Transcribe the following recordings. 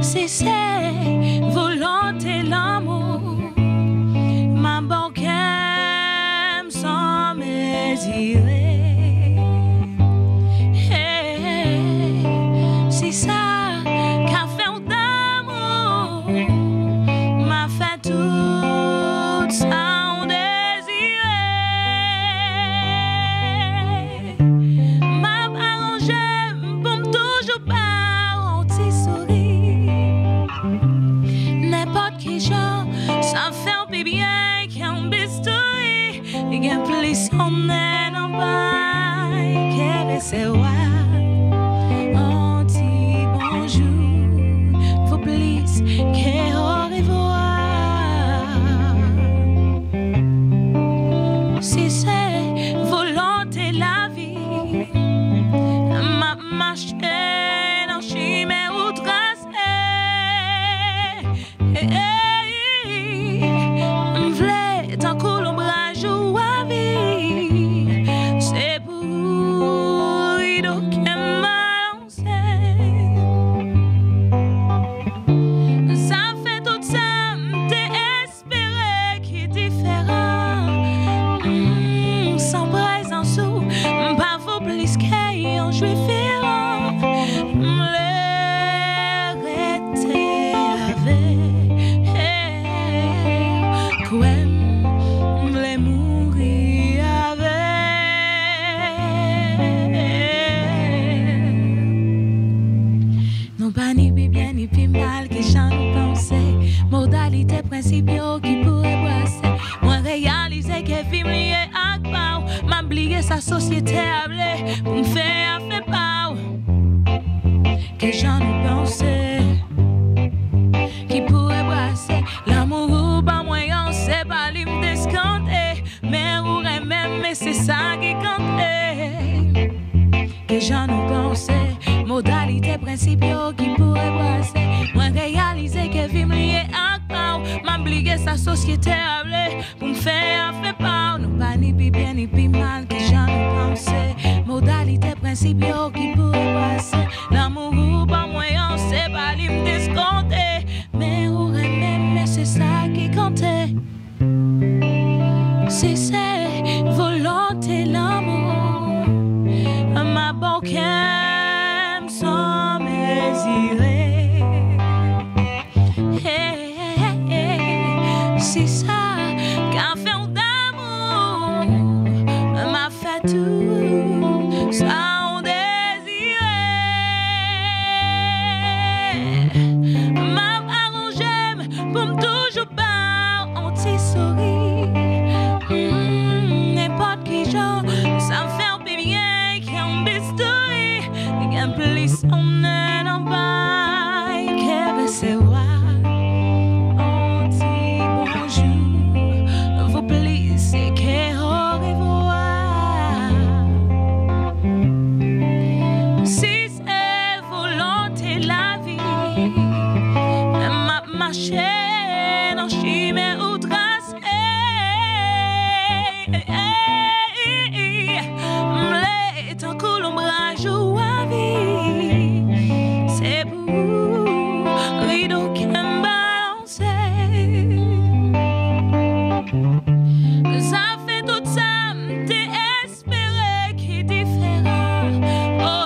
Si c'est volonté l'amour, ma banque aime sans mesurer. Hey, si ça qu'a fait d'amour, m'a fait tout ça on désirait. M'a arrangé pour toujours pas un petit sourire. N'importe qui genre, ça fait un peu bien qu'un bistouri. Il y a plus on est en bas, qu'elle c'est on dit bonjour, faut plus qu'au revoir. Si c'est volonté la vie, ma marche dans chemin ou tracé. M'vle tant cool ombrage ou à vie, c'est pour rideau qui m'annonce. Ça fait tout ça, m'te espéré qui différent. Sans présence ou m'pas faut plus qu'un juif errant. M'l'arrêter avec quoi m'le mourir avec. Non pas ni bien ni plus mal que j'en pensais. Modalité principaux qui pourrait brasser. Moi réaliser que film lié à quoi m'oublier sa société à blé pour me faire pas que j'en pensais. Qui pourrait brasser l'amour ou pas moyen, c'est pas lui me descanter. Mais ou même, mais c'est ça qui comptait. Que j'en pensais, modalité principaux qui pourrait brasser. Moi réaliser que vie me lié à quoi m'oublier sa société à blé pour me faire pas. Non pas ni bien ni plus mal que j'en pensais. Modalité principaux qui pourrait brasser l'amour ou pas moyen, c'est pas lui me descanter. Mais ou même, mais c'est ça qui comptait. Si c'est volonté l'amour, ma banque aime sans mesurer. Si ça qu'a fait d'amour, m'a fait tout ça on désirait. M'a arrangé pour me toujours pas un petit sourire. N'importe qui genre, ça me fait un peu bien qu'un bistouri. Il y a plus on est en bas, qu'elle c'est on dit bonjour, faut plus qu'au revoir. Si c'est volonté la vie, m'a marché dans chemin ou tracé. M'l'est tant cool ombrage ou à vie, c'est pour rideau qui m'balance. Ça fait tout ça, m'te espéré qui différent. Oh,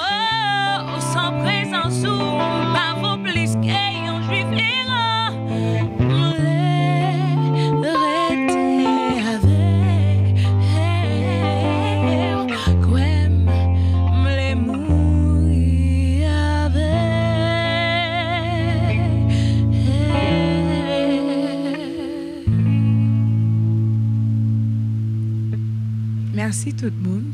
oh, sans présence ou pas vaut plus qu'un juif errant. M'l'arrêter avec quoi m'le mourir avec. Merci tout le monde.